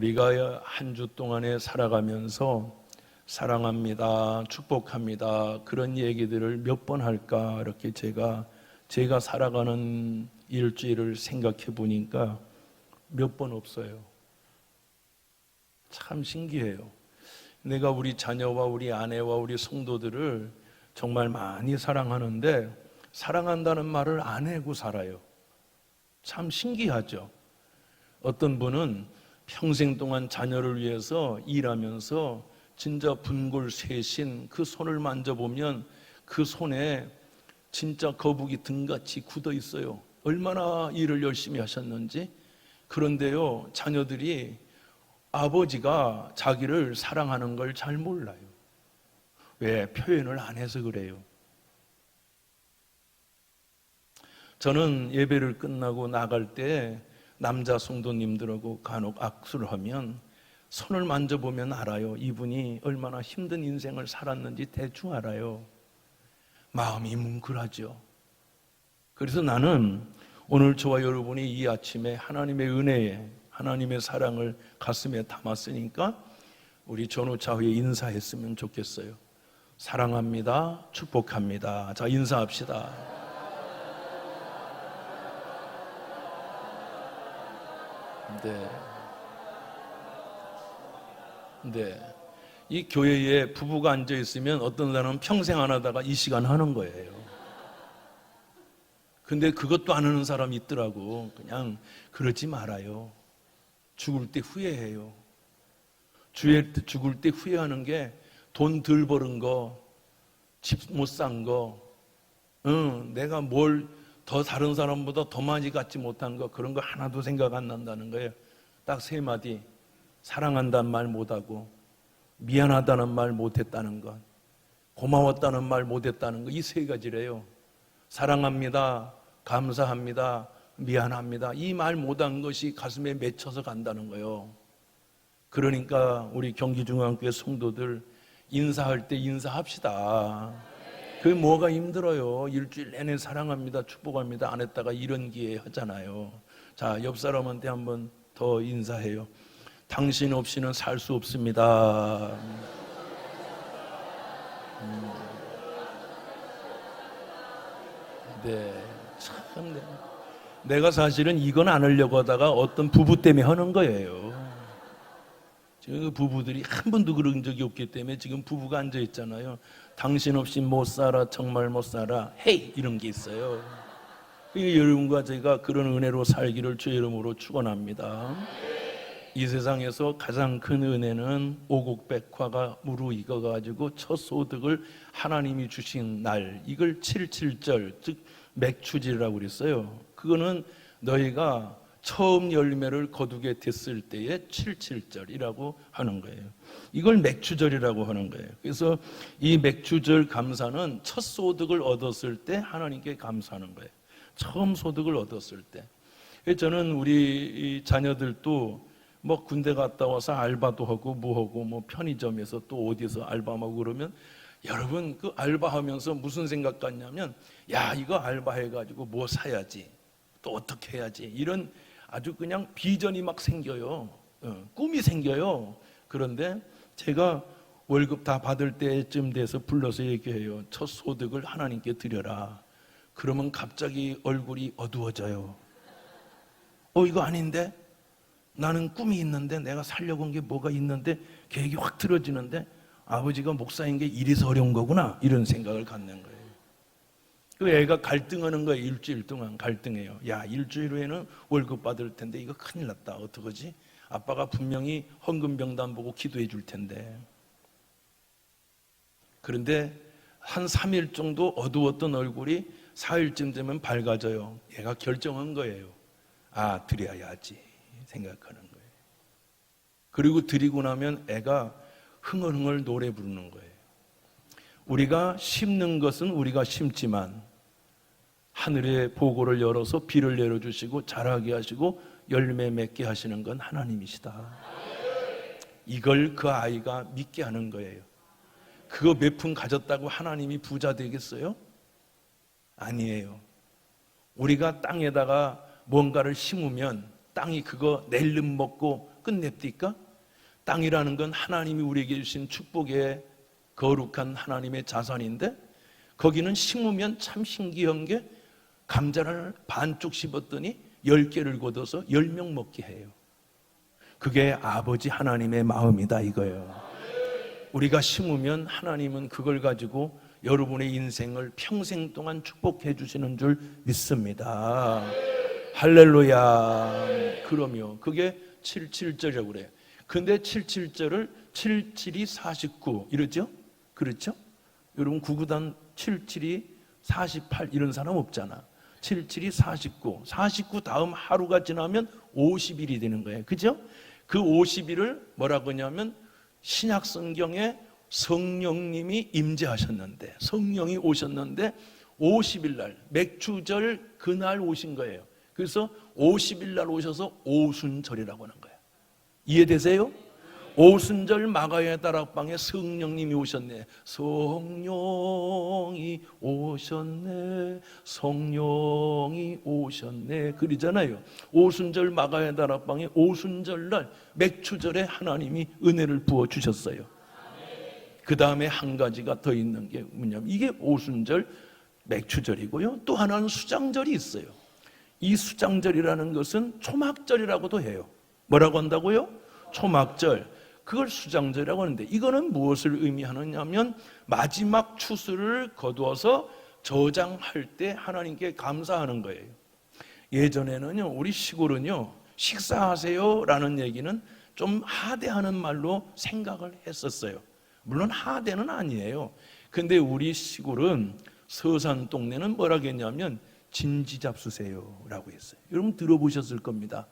우리가 한 주 동안에 살아가면서 사랑합니다, 축복합니다, 그런 얘기들을 몇 번 할까, 이렇게 제가 살아가는 일주일을 생각해 보니까 몇 번 없어요. 참 신기해요. 내가 우리 자녀와 우리 아내와 우리 성도들을 정말 많이 사랑하는데 사랑한다는 말을 안 하고 살아요. 참 신기하죠. 어떤 분은 평생 동안 자녀를 위해서 일하면서 진짜 분골쇄신 그 손을 만져보면 그 손에 진짜 거북이 등같이 굳어 있어요. 얼마나 일을 열심히 하셨는지. 그런데요, 자녀들이 아버지가 자기를 사랑하는 걸 잘 몰라요. 왜? 표현을 안 해서 그래요. 저는 예배를 끝나고 나갈 때 남자 성도님들하고 간혹 악수를 하면 손을 만져보면 알아요. 이분이 얼마나 힘든 인생을 살았는지 대충 알아요. 마음이 뭉클하죠. 그래서 나는 오늘 저와 여러분이 이 아침에 하나님의 은혜에, 하나님의 사랑을 가슴에 담았으니까 우리 전우차 후에 인사했으면 좋겠어요. 사랑합니다, 축복합니다. 자, 인사합시다. 네. 이 교회에 부부가 앉아 있으면 어떤 사람은 평생 안 하다가 이 시간 하는 거예요. 근데 그것도 안 하는 사람이 있더라고. 그냥 그러지 말아요. 죽을 때 후회해요. 죽을 때 후회하는 게 돈 덜 버는 거, 집 못 산 거, 내가 뭘 더 다른 사람보다 더 많이 갖지 못한 거, 그런 거 하나도 생각 안 난다는 거예요. 딱 세 마디. 사랑한다는 말 못하고, 미안하다는 말 못했다는 것, 고마웠다는 말 못했다는 것, 이 세 가지래요. 사랑합니다, 감사합니다, 미안합니다. 이 말 못한 것이 가슴에 맺혀서 간다는 거예요. 그러니까 우리 경기중앙교회 성도들 인사할 때 인사합시다. 그게 뭐가 힘들어요. 일주일 내내 사랑합니다, 축복합니다 안 했다가 이런 기회 하잖아요. 자, 옆 사람한테 한번 더 인사해요. 당신 없이는 살 수 없습니다. 네, 참. 내가 사실은 이건 안 하려고 하다가 어떤 부부 때문에 하는 거예요. 지금 그 부부들이 한 번도 그런 적이 없기 때문에 지금 부부가 앉아 있잖아요. 당신 없이 못 살아, 정말 못 살아, 헤이, 이런 게 있어요. 여러분과 제가 그런 은혜로 살기를 주의 이름으로 축원합니다. 이 세상에서 가장 큰 은혜는 오곡백화가 무르익어가지고 첫 소득을 하나님이 주신 날, 이걸 77절, 즉 맥추절이라고 그랬어요. 그거는 너희가 처음 열매를 거두게 됐을 때의 77절이라고 하는 거예요. 이걸 맥추절이라고 하는 거예요. 그래서 이 맥추절 감사는 첫 소득을 얻었을 때 하나님께 감사하는 거예요. 처음 소득을 얻었을 때. 저는 우리 자녀들도 뭐 군대 갔다 와서 알바도 하고 뭐하고 뭐 편의점에서 또 어디서 알바하고 그러면 여러분 그 알바하면서 무슨 생각 같냐면 야, 이거 알바해가지고 뭐 사야지, 또 어떻게 해야지, 이런 아주 그냥 비전이 막 생겨요. 꿈이 생겨요. 그런데 제가 월급 다 받을 때쯤 돼서 불러서 얘기해요. 첫 소득을 하나님께 드려라. 그러면 갑자기 얼굴이 어두워져요. 이거 아닌데? 나는 꿈이 있는데, 내가 살려고 한 게 뭐가 있는데 계획이 확 틀어지는데 아버지가 목사인 게 이래서 어려운 거구나, 이런 생각을 갖는 거예요. 그 애가 갈등하는 거예요. 일주일 동안 갈등해요. 야, 일주일 후에는 월급 받을 텐데 이거 큰일 났다, 어떡하지? 아빠가 분명히 헌금병단 보고 기도해 줄 텐데. 그런데 한 3일 정도 어두웠던 얼굴이 4일쯤 되면 밝아져요. 얘가 결정한 거예요. 아, 드려야지 생각하는 거예요. 그리고 드리고 나면 애가 흥얼흥얼 노래 부르는 거예요. 우리가 심는 것은 우리가 심지만 하늘의 보고를 열어서 비를 내려주시고 자라게 하시고 열매 맺게 하시는 건 하나님이시다. 이걸 그 아이가 믿게 하는 거예요. 그거 몇 푼 가졌다고 하나님이 부자 되겠어요? 아니에요. 우리가 땅에다가 뭔가를 심으면 땅이 그거 낼름 먹고 끝냅니까? 땅이라는 건 하나님이 우리에게 주신 축복의 거룩한 하나님의 자산인데 거기는 심으면 참 신기한 게 감자를 반쪽 씹었더니 10개를 걷어서 10명 먹게 해요. 그게 아버지 하나님의 마음이다 이거예요. 우리가 심으면 하나님은 그걸 가지고 여러분의 인생을 평생 동안 축복해 주시는 줄 믿습니다. 할렐루야. 그러면 그게 77절이라고 그래요. 근데 77절을 77이 49 이러죠? 그렇죠? 여러분 구구단 77이 48 이런 사람 없잖아. 77이 49, 49 다음 하루가 지나면 50일이 되는 거예요. 그죠? 그 50일을 뭐라고 하냐면 신약 성경에 성령님이 임재하셨는데 성령이 오셨는데 50일 날 맥추절 그날 오신 거예요. 그래서 50일 날 오셔서 오순절이라고 하는 거예요. 이해되세요? 오순절 마가의 다락방에 성령님이 오셨네. 성령이 오셨네. 성령이 오셨네. 그러잖아요. 오순절 마가의 다락방에 오순절날 맥추절에 하나님이 은혜를 부어주셨어요. 그 다음에 한 가지가 더 있는 게 뭐냐면 이게 오순절 맥추절이고요. 또 하나는 수장절이 있어요. 이 수장절이라는 것은 초막절이라고도 해요. 뭐라고 한다고요? 초막절. 그걸 수장절이라고 하는데 이거는 무엇을 의미하느냐면 마지막 추수를 거두어서 저장할 때 하나님께 감사하는 거예요. 예전에는요 우리 시골은요 식사하세요 라는 얘기는 좀 하대하는 말로 생각을 했었어요. 물론 하대는 아니에요. 근데 우리 시골은 서산 동네는 뭐라고 했냐면 진지 잡수세요 라고 했어요. 여러분 들어보셨을 겁니다.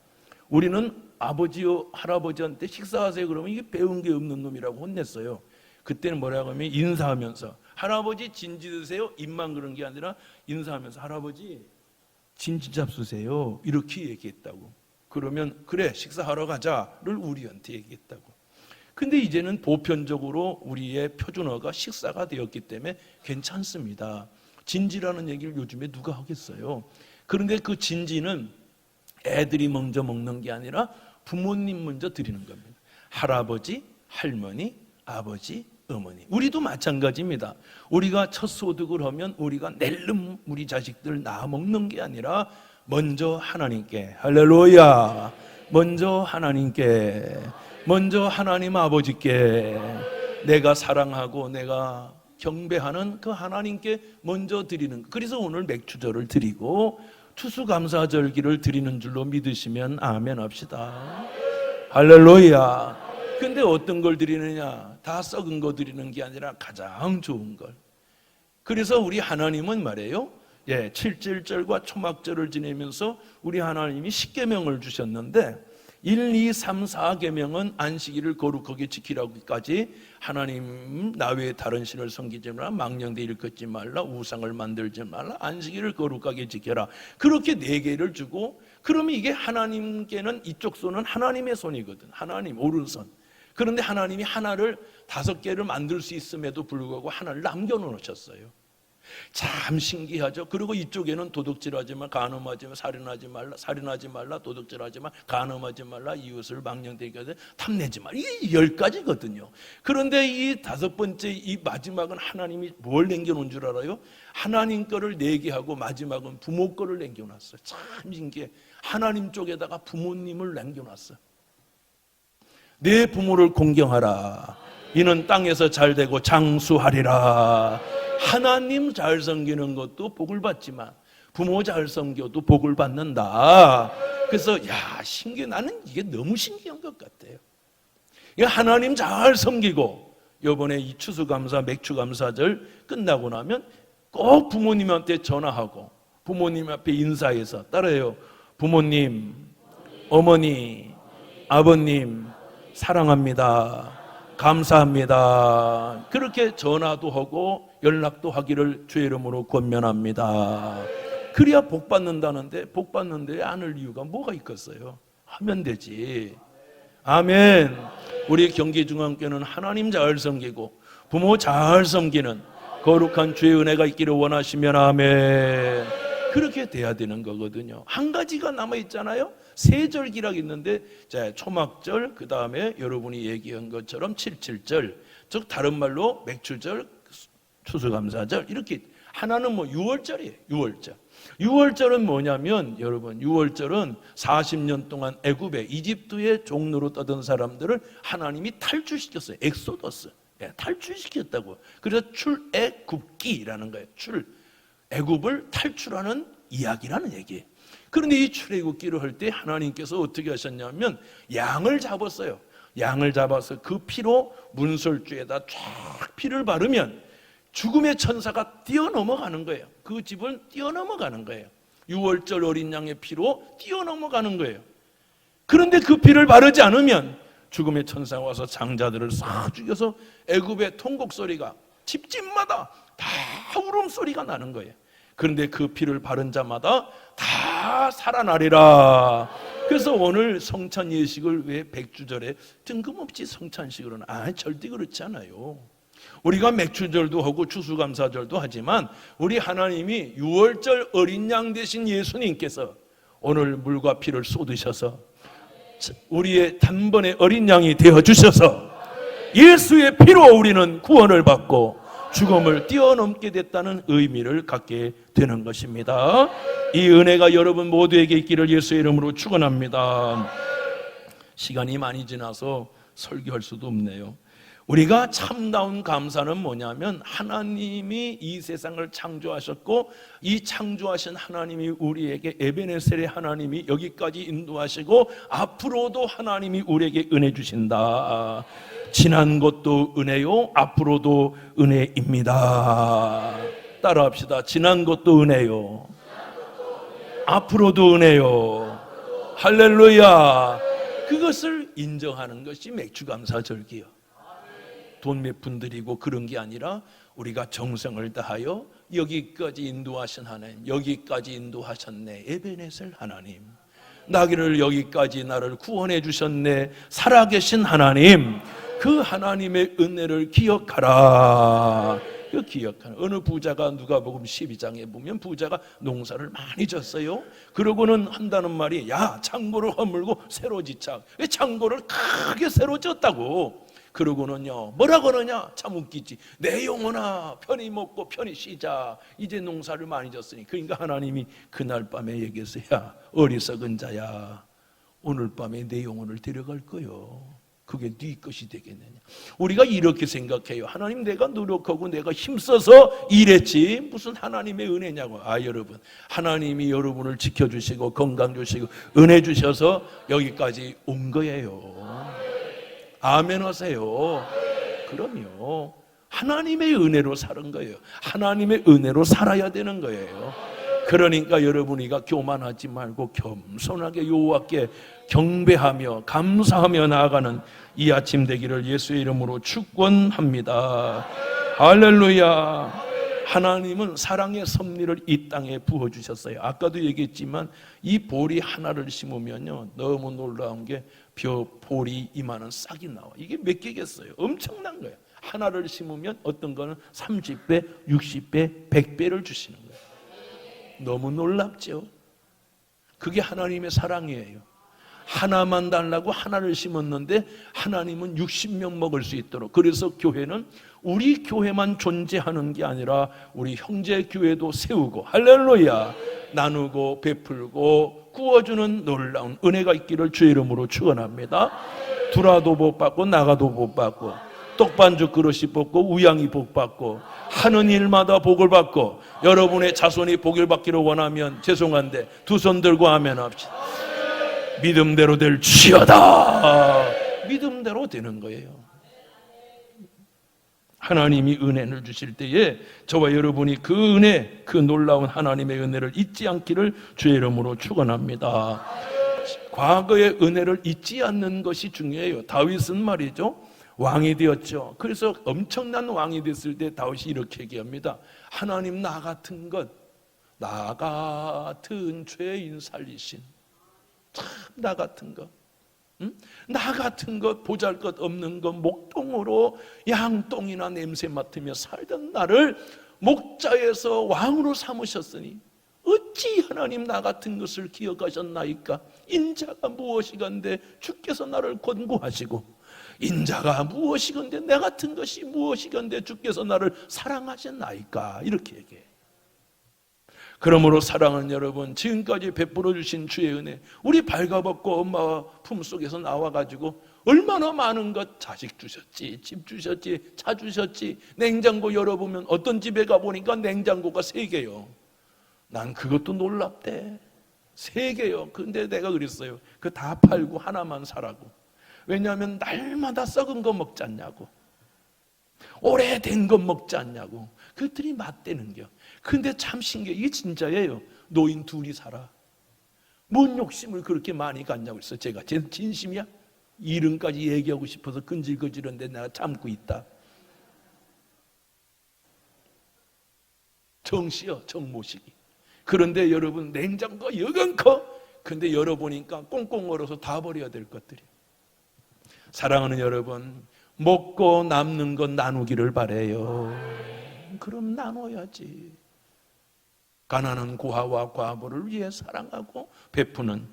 우리는 아버지요 할아버지한테 식사하세요 그러면 이게 배운 게 없는 놈이라고 혼냈어요. 그때는 뭐라고 하면 인사하면서 할아버지 진지 드세요 입만 그런 게 아니라 인사하면서 할아버지 진지 잡수세요 이렇게 얘기했다고. 그러면 그래 식사하러 가자를 우리한테 얘기했다고. 근데 이제는 보편적으로 우리의 표준어가 식사가 되었기 때문에 괜찮습니다. 진지라는 얘기를 요즘에 누가 하겠어요. 그런데 그 진지는 애들이 먼저 먹는 게 아니라 부모님 먼저 드리는 겁니다. 할아버지, 할머니, 아버지, 어머니. 우리도 마찬가지입니다. 우리가 첫 소득을 하면 우리가 낼름 우리 자식들 낳아 먹는 게 아니라 먼저 하나님께, 할렐루야, 먼저 하나님께, 먼저 하나님 아버지께 내가 사랑하고 내가 경배하는 그 하나님께 먼저 드리는. 그래서 오늘 맥추절을 드리고 추수감사절기를 드리는 줄로 믿으시면 아멘 합시다. 할렐루야. 근데 어떤 걸 드리느냐? 다 썩은 거 드리는 게 아니라 가장 좋은 걸. 그래서 우리 하나님은 말이에요, 7절과 초막절을 지내면서 우리 하나님이 10계명을 주셨는데 1, 2, 3, 4계명은 안식일을 거룩하게 지키라고까지 하나님 나 외에 다른 신을 섬기지 말라, 망령되 일컫지 말라, 우상을 만들지 말라, 안식일을 거룩하게 지켜라. 그렇게 4개를 주고, 그러면 이게 하나님께는 이쪽 손은 하나님의 손이거든. 하나님 오른손. 그런데 하나님이 하나를 5개를 만들 수 있음에도 불구하고 하나를 남겨놓으셨어요. 참 신기하죠. 그리고 이쪽에는 도둑질하지 말라, 간음하지 말라, 살인하지 말라, 도둑질하지 말라, 간음하지 말라, 이웃을 망령되게 하되 탐내지 말라. 이게 10가지거든요. 그런데 이 5번째 이 마지막은 하나님이 뭘 남겨놓은 줄 알아요? 하나님 거를 4개 하고 마지막은 부모 거를 남겨놨어요. 참 신기해. 하나님 쪽에다가 부모님을 남겨놨어요. 내 부모를 공경하라. 이는 땅에서 잘되고 장수하리라. 하나님 잘 섬기는 것도 복을 받지만 부모 잘 섬겨도 복을 받는다. 그래서 신기해. 나는 이게 너무 신기한 것 같아요. 하나님 잘 섬기고 이번에 이 추수감사 맥추감사절 끝나고 나면 꼭 부모님한테 전화하고 부모님 앞에 인사해서 따라해요. 부모님, 어머니, 아버님 사랑합니다. 감사합니다. 그렇게 전화도 하고 연락도 하기를 주의 이름으로 권면합니다. 그래야 복 받는다는데 복 받는데 안 할 이유가 뭐가 있겠어요? 하면 되지. 아멘. 우리 경기중앙교회는 하나님 잘 섬기고 부모 잘 섬기는 거룩한 주의 은혜가 있기를 원하시면 아멘. 그렇게 돼야 되는 거거든요. 한 가지가 남아 있잖아요. 세절기라고 있는데, 자, 초막절, 그 다음에 여러분이 얘기한 것처럼 칠칠절, 즉 다른 말로 맥추절, 추수감사절, 이렇게. 하나는 뭐 6월절이에요. 6월절. 6월절은 뭐냐면 여러분, 6월절은 40년 동안 애굽에 이집트의 종로로 떠든 사람들을 하나님이 탈출시켰어요. 엑소더스. 탈출시켰다고. 그래서 출애굽기라는 거예요. 애굽을 탈출하는 이야기라는 얘기예요. 그런데 이 출애굽기를 할 때 하나님께서 어떻게 하셨냐면 양을 잡았어요. 양을 잡아서 그 피로 문설주에다 쫙 피를 바르면 죽음의 천사가 뛰어넘어가는 거예요. 그 집은 뛰어넘어가는 거예요. 6월절 어린 양의 피로 뛰어넘어가는 거예요. 그런데 그 피를 바르지 않으면 죽음의 천사가 와서 장자들을 싹 죽여서 애굽의 통곡 소리가 집집마다 다 울음소리가 나는 거예요. 그런데 그 피를 바른 자마다 다 살아나리라. 그래서 오늘 성찬 예식을 왜 백주절에 뜬금없이 성찬식으로는 절대 그렇지 않아요. 우리가 맥주절도 하고 추수감사절도 하지만 우리 하나님이 6월절 어린 양 되신 예수님께서 오늘 물과 피를 쏟으셔서 우리의 단번에 어린 양이 되어주셔서 예수의 피로 우리는 구원을 받고 죽음을 뛰어넘게 됐다는 의미를 갖게 되는 것입니다. 이 은혜가 여러분 모두에게 있기를 예수의 이름으로 축원합니다. 시간이 많이 지나서 설교할 수도 없네요. 우리가 참다운 감사는 뭐냐면 하나님이 이 세상을 창조하셨고 이 창조하신 하나님이 우리에게 에베네셀의 하나님이 여기까지 인도하시고 앞으로도 하나님이 우리에게 은혜 주신다. 지난 것도 은혜요, 앞으로도 은혜입니다. 따라합시다. 지난 것도 은혜요, 앞으로도 은혜요. 할렐루야. 그것을 인정하는 것이 맥주감사절기요. 돈 몇 푼 드리고 그런 게 아니라 우리가 정성을 다하여 여기까지 인도하신 하나님, 여기까지 인도하셨네 에베네셀 하나님, 나를 여기까지 나를 구원해 주셨네 살아계신 하나님, 그 하나님의 은혜를 기억하라. 그 기억하는 어느 부자가 누가복음 12장에 보면 부자가 농사를 많이 졌어요. 그러고는 한다는 말이 야 창고를 허물고 새로 짓자. 창고를 크게 새로 졌다고. 그러고는요 뭐라 그러냐, 참 웃기지. 내 영혼아 편히 먹고 편히 쉬자. 이제 농사를 많이 졌으니. 그러니까 하나님이 그날 밤에 얘기했어요. 야 어리석은 자야, 오늘 밤에 내 영혼을 데려갈 거요. 그게 네 것이 되겠느냐. 우리가 이렇게 생각해요. 하나님 내가 노력하고 내가 힘써서 일했지 무슨 하나님의 은혜냐고. 여러분, 하나님이 여러분을 지켜주시고 건강 주시고 은혜 주셔서 여기까지 온 거예요. 아멘 하세요. 그럼요, 하나님의 은혜로 사는 거예요. 하나님의 은혜로 살아야 되는 거예요. 그러니까 여러분이가 교만하지 말고 겸손하게 여호와께 경배하며 감사하며 나아가는 이 아침 되기를 예수의 이름으로 축원합니다. 할렐루야. 하나님은 사랑의 섭리를 이 땅에 부어주셨어요. 아까도 얘기했지만 이 보리 하나를 심으면요 너무 놀라운 게 볼이 이만한 싹이 나와. 이게 몇 개겠어요? 엄청난 거예요. 하나를 심으면 어떤 거는 30배, 60배, 100배를 주시는 거예요. 너무 놀랍죠? 그게 하나님의 사랑이에요. 하나만 달라고 하나를 심었는데 하나님은 60명 먹을 수 있도록. 그래서 교회는 우리 교회만 존재하는 게 아니라 우리 형제 교회도 세우고 할렐루야 나누고 베풀고 구워주는 놀라운 은혜가 있기를 주의 이름으로 축원합니다. 들어와도 복 받고 나가도 복 받고 떡반죽 그릇이 뽑고 우양이 복 받고 하는 일마다 복을 받고 여러분의 자손이 복을 받기를 원하면 죄송한데 두 손 들고 아멘 합시다. 믿음대로 될지어다. 믿음대로 되는 거예요. 하나님이 은혜를 주실 때에 저와 여러분이 그 은혜, 그 놀라운 하나님의 은혜를 잊지 않기를 주의 이름으로 축원합니다. 과거의 은혜를 잊지 않는 것이 중요해요. 다윗은 말이죠 왕이 되었죠. 그래서 엄청난 왕이 됐을 때 다윗이 이렇게 얘기합니다. 하나님 나 같은 것, 나 같은 죄인 살리신, 참 나 같은 것, 나 같은 것, 보잘것없는 것, 목동으로 양똥이나 냄새 맡으며 살던 나를 목자에서 왕으로 삼으셨으니 어찌 하나님 나 같은 것을 기억하셨나이까? 인자가 무엇이건대 주께서 나를 권고하시고, 인자가 무엇이건대 내 같은 것이 무엇이건대 주께서 나를 사랑하셨나이까? 이렇게 얘기해. 그러므로 사랑하는 여러분, 지금까지 베풀어 주신 주의 은혜, 우리 발가벗고 엄마 품속에서 나와가지고 얼마나 많은 것, 자식 주셨지, 집 주셨지, 차 주셨지. 냉장고 열어보면 어떤 집에 가보니까 냉장고가 3개요. 난 그것도 놀랍대. 3개요. 근데 내가 그랬어요. 그 다 팔고 하나만 사라고. 왜냐하면 날마다 썩은 거 먹지 않냐고, 오래된 거 먹지 않냐고. 그것들이 맞대는겨. 근데 참 신기해. 이게 진짜예요. 노인 둘이 살아. 뭔 욕심을 그렇게 많이 갖냐고 했어. 제가 진심이야? 이름까지 얘기하고 싶어서 근질근질한데 내가 참고 있다. 정씨요, 정모식이. 그런데 여러분, 냉장고가 여간 커. 근데 열어보니까 꽁꽁 얼어서 다 버려야 될 것들이. 사랑하는 여러분, 먹고 남는 건 나누기를 바래요. 그럼 나눠야지. 가난한 고아와 과부를 위해 사랑하고 베푸는,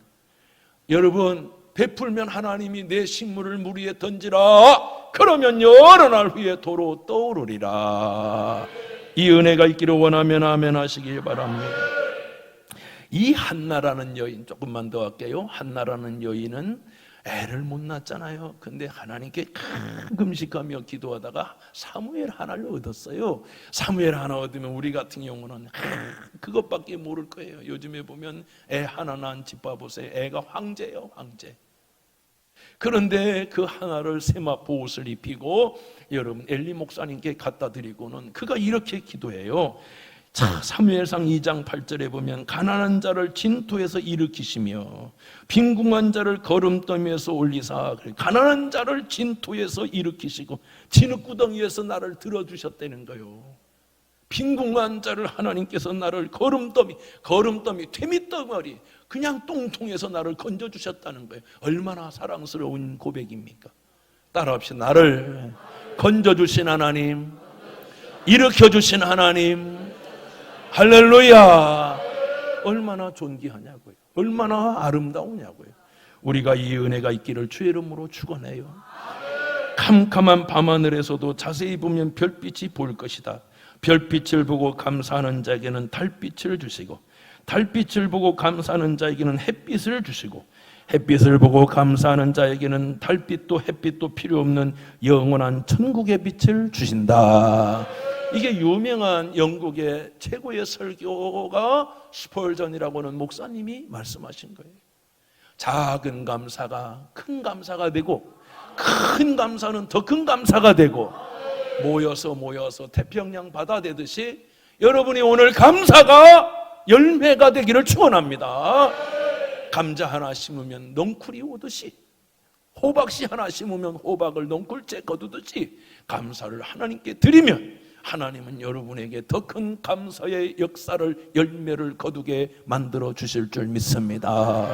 여러분, 베풀면 하나님이 내 식물을 물 위에 던지라. 그러면 여러 날 후에 도로 떠오르리라. 이 은혜가 있기를 원하면 아멘 하시길 바랍니다. 이 한나라는 여인, 조금만 더 할게요. 한나라는 여인은 애를 못 낳았잖아요. 근데 하나님께 금식하며 기도하다가 사무엘 하나를 얻었어요. 사무엘 하나 얻으면 우리 같은 경우는 그것밖에 모를 거예요. 요즘에 보면 애 하나 낳은 집 봐보세요. 애가 황제예요, 황제. 그런데 그 하나를 세마포 옷을 입히고 여러분 엘리 목사님께 갖다 드리고는 그가 이렇게 기도해요. 자, 사무엘상 2장 8절에 보면 가난한 자를 진토에서 일으키시며 빈궁한 자를 거름더미에서 올리사. 가난한 자를 진토에서 일으키시고 진흙구덩이에서 나를 들어주셨다는 거예요. 빈궁한 자를 하나님께서 나를 거름더미, 퇴미덩어리, 그냥 똥통에서 나를 건져주셨다는 거예요. 얼마나 사랑스러운 고백입니까? 따라합시다. 나를 건져주신 하나님, 일으켜주신 하나님, 할렐루야. 얼마나 존귀하냐고요. 얼마나 아름다우냐고요. 우리가 이 은혜가 있기를 주의 이름으로 축원해요. 캄캄한 밤하늘에서도 자세히 보면 별빛이 보일 것이다. 별빛을 보고 감사하는 자에게는 달빛을 주시고, 달빛을 보고 감사하는 자에게는 햇빛을 주시고, 햇빛을 보고 감사하는 자에게는 달빛도 햇빛도 필요 없는 영원한 천국의 빛을 주신다. 이게 유명한 영국의 최고의 설교가 스펄전이라고 하는 목사님이 말씀하신 거예요. 작은 감사가 큰 감사가 되고, 큰 감사는 더 큰 감사가 되고, 모여서 태평양 바다 되듯이 여러분이 오늘 감사가 열매가 되기를 축원합니다. 감자 하나 심으면 넝쿨이 오듯이, 호박씨 하나 심으면 호박을 넝쿨째 거두듯이 감사를 하나님께 드리면 하나님은 여러분에게 더 큰 감사의 역사를, 열매를 거두게 만들어 주실 줄 믿습니다.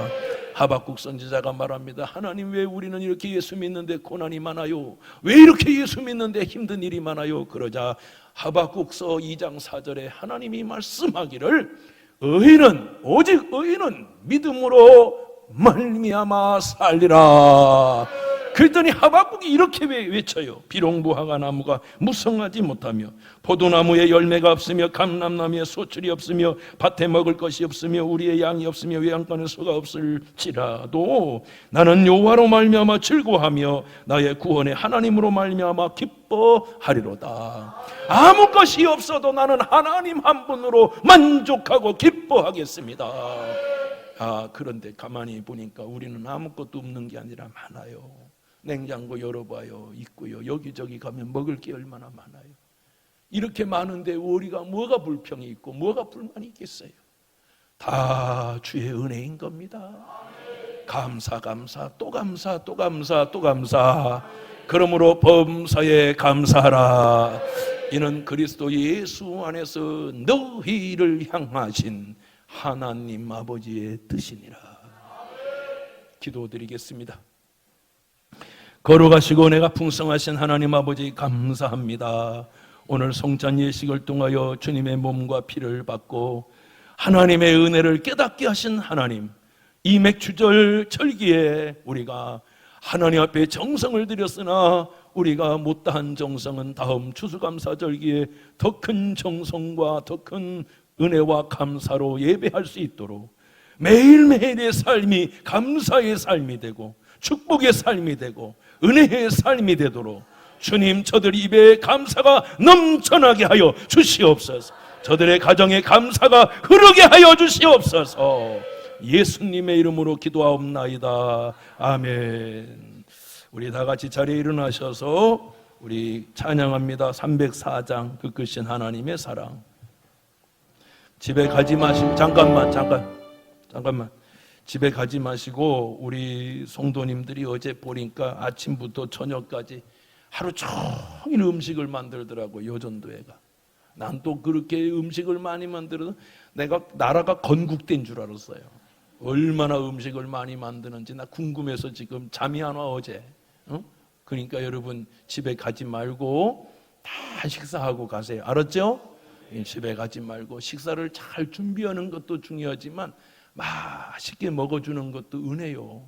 하박국 선지자가 말합니다. 하나님, 왜 우리는 이렇게 예수 믿는데 고난이 많아요? 왜 이렇게 예수 믿는데 힘든 일이 많아요? 그러자 하박국서 2장 4절에 하나님이 말씀하기를 의인은, 오직 의인은 믿음으로 말미암아 살리라. 그랬더니 하박국이 이렇게 외쳐요. 비록 무화과 나무가 무성하지 못하며 포도나무에 열매가 없으며 감람나무에 소출이 없으며 밭에 먹을 것이 없으며 우리의 양이 없으며 외양간에 소가 없을지라도 나는 여호와로 말미암아 즐거워하며 나의 구원의 하나님으로 말미암아 기뻐하리로다. 아무 것이 없어도 나는 하나님 한 분으로 만족하고 기뻐하겠습니다. 그런데 가만히 보니까 우리는 아무것도 없는 게 아니라 많아요. 냉장고 열어봐요. 있고요. 여기저기 가면 먹을 게 얼마나 많아요. 이렇게 많은데 우리가 뭐가 불평이 있고 뭐가 불만이 있겠어요? 다 주의 은혜인 겁니다. 감사, 또 감사, 또 감사, 또 감사. 그러므로 범사에 감사하라. 이는 그리스도 예수 안에서 너희를 향하신 하나님 아버지의 뜻이니라. 기도드리겠습니다. 걸어가시고 내가 풍성하신 하나님 아버지 감사합니다. 오늘 성찬 예식을 통하여 주님의 몸과 피를 받고 하나님의 은혜를 깨닫게 하신 하나님, 이 맥주절 절기에 우리가 하나님 앞에 정성을 드렸으나 우리가 못다한 정성은 다음 추수감사절기에 더 큰 정성과 더 큰 은혜와 감사로 예배할 수 있도록 매일매일의 삶이 감사의 삶이 되고 축복의 삶이 되고 은혜의 삶이 되도록 주님, 저들 입에 감사가 넘쳐나게 하여 주시옵소서. 저들의 가정에 감사가 흐르게 하여 주시옵소서. 예수님의 이름으로 기도하옵나이다. 아멘. 우리 다 같이 자리에 일어나셔서 우리 찬양합니다. 304장 그 크신 하나님의 사랑. 집에 가지 마시고 잠깐만 집에 가지 마시고 우리 성도님들이 어제 보니까 아침부터 저녁까지 하루 종일 음식을 만들더라고. 요전도회가. 난 또 그렇게 음식을 많이 만들어서 내가 나라가 건국된 줄 알았어요. 얼마나 음식을 많이 만드는지 나 궁금해서 지금 잠이 안 와 어제. 그러니까 여러분 집에 가지 말고 다 식사하고 가세요. 알았죠? 집에 가지 말고 식사를 잘 준비하는 것도 중요하지만 맛있게 먹어주는 것도 은혜요.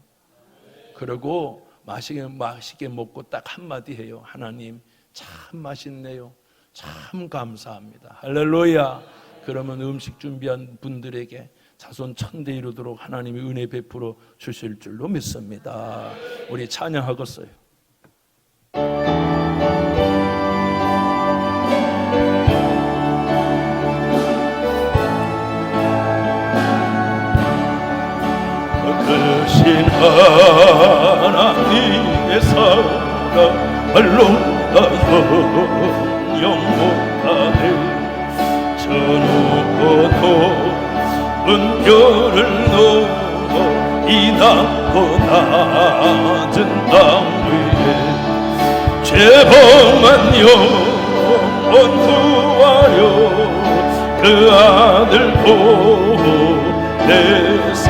그리고 맛있게 먹고 딱 한마디 해요. 하나님 참 맛있네요. 참 감사합니다. 할렐루야. 그러면 음식 준비한 분들에게 자손 천대 이루도록 하나님이 은혜 베풀어 주실 줄로 믿습니다. 우리 찬양하겠어요. 크신 하나님의 사랑 발롱하여 영원하네. 저 누구도 은별을 넘어 이 낮고 낮은 땅 위에 죄범한 영혼 구하려 그 아들 보내사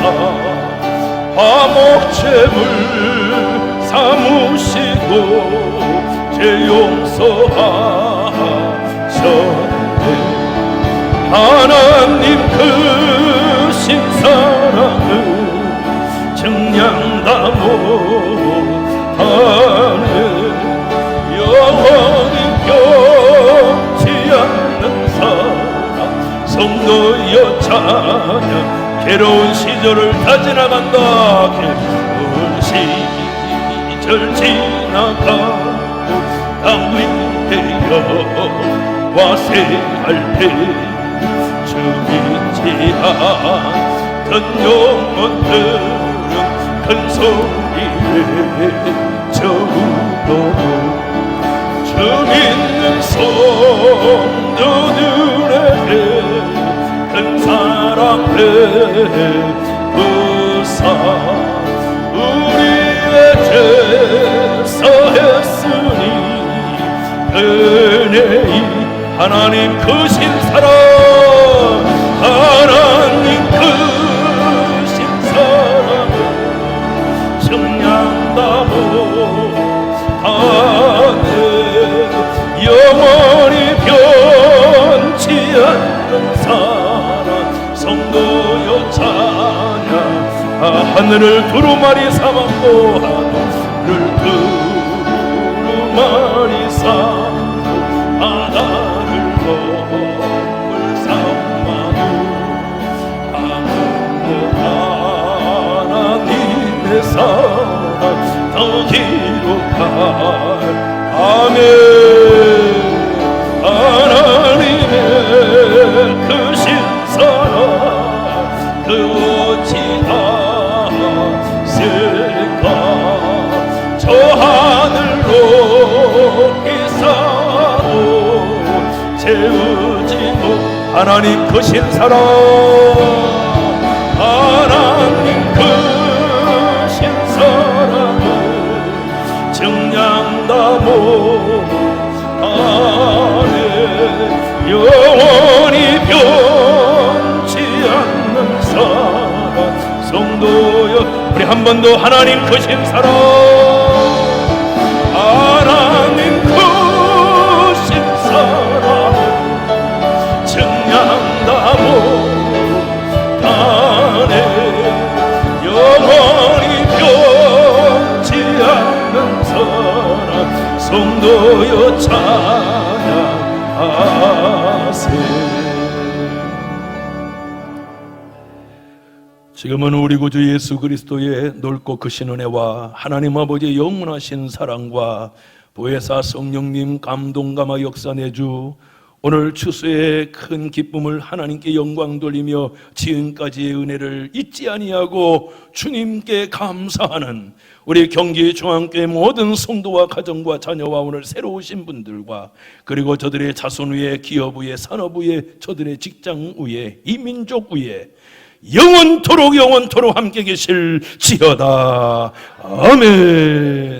화목제물 삼으시고 죄 용서하셨네. 하나님 크신 사랑을 증량다 못하네. 영원히 변치 않는 사랑 성도여 찬양. 괴로운 시절을 다 지나간다. 괴로운 시절 지나가고 땅 위에 여호와 세할 때 주 믿지 않던 영혼들은 큰 소리를 저울러도 주 믿는 성도들에게 큰 사랑 베푸사 우리의 죄 사했으니 은혜이 하나님 크신 사랑 하나님 크신 사랑을 증량다 못하네. 영원히 변치 않는 사랑 성도여 찬양. 하늘을 두루마리 삼았고 하늘을 두루마리 삼고 바다를 거울 삼아도 하나님의 사랑 더 기록할. 아멘. 하나님의 크신 사랑 그 어찌 다쓸까. 저 하늘로 이사도 채우지 못. 하나님 크신 사랑 하나님 크신 사랑을 증량다 못하네. 영원히 변치 않는 사랑 성도여. 우리 한 번 더 하나님 크신 사랑 하나님 크신 사랑 증량다 못하네. 모여 찬양하세. 지금은 우리 구주 예수 그리스도의 넓고 크신 은혜와 하나님 아버지의 영원하신 사랑과 보혜사 성령님 감동 감화 역사 내주 오늘 추수의 큰 기쁨을 하나님께 영광 돌리며 지금까지의 은혜를 잊지 아니하고 주님께 감사하는 우리 경기중앙교회 모든 성도와 가정과 자녀와 오늘 새로 오신 분들과 그리고 저들의 자손 위에 기업 위에 산업 위에 저들의 직장 위에 이 민족 위에 영원토록 함께 계실지어다. 아멘.